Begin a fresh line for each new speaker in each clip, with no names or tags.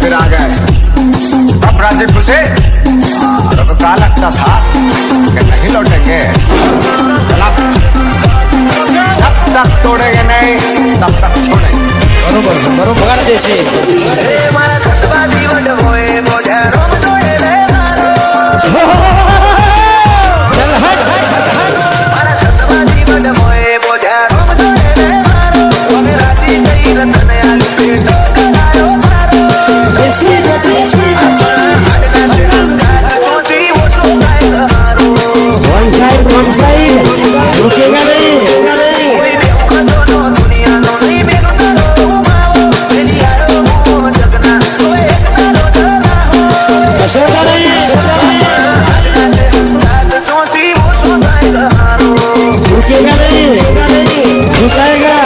फिर आ गए। अब राज्य घुसे तो क्या लगता था कि नहीं लौटेंगे। जब तक तोड़ेंगे नहीं तब तक छोड़ेंगे।
बरोबर बरोबर देशे one side रुकेगा नहीं रुकेगा नहीं रुकाएगा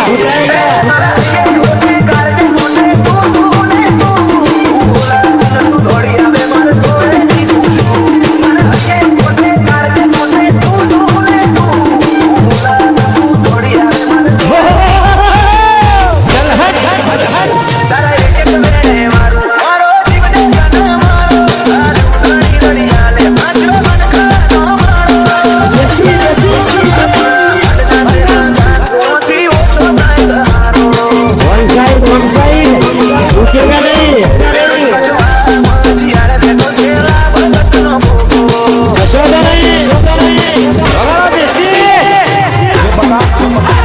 रुकेगा नहीं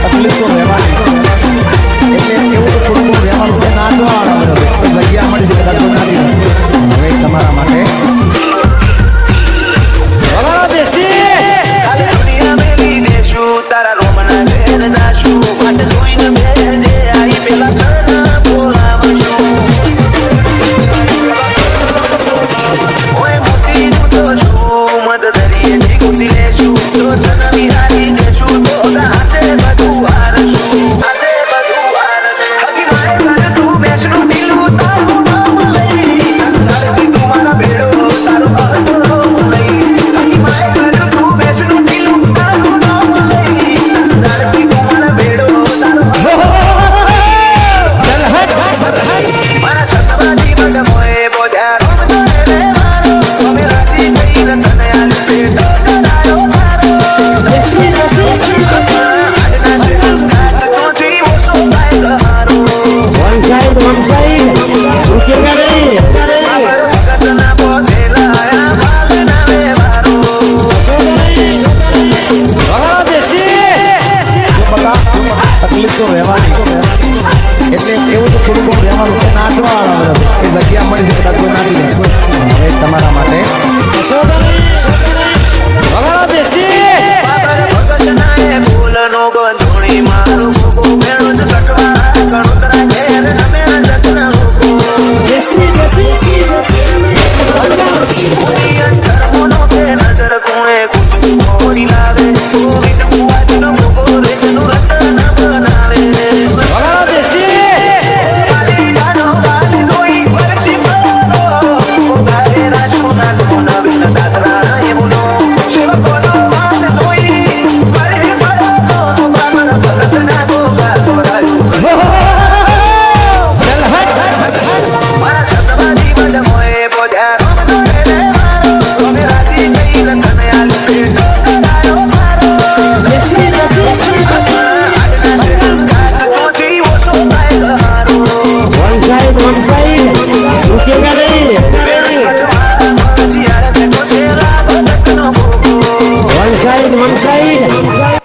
તકલીફ તો રહેવાની એટલે એવું તો થોડું રહેવાનું છે ના તો જગ્યા મળી છે કદાચ નથી હવે તમારા માટે તારા રોમના ઘેર જાશું માટે જોઈને બેજે આઈ પેલા रुकेगा नहीं તકલીફ તો રહેવાની એટલે એવું તો થોડું બહુ રહેવાનું છે નાચવા જગ્યા મળી છે કદાચ કોઈ નાચી જાય હવે તમારા માટે one side रुकेगा नहीं one side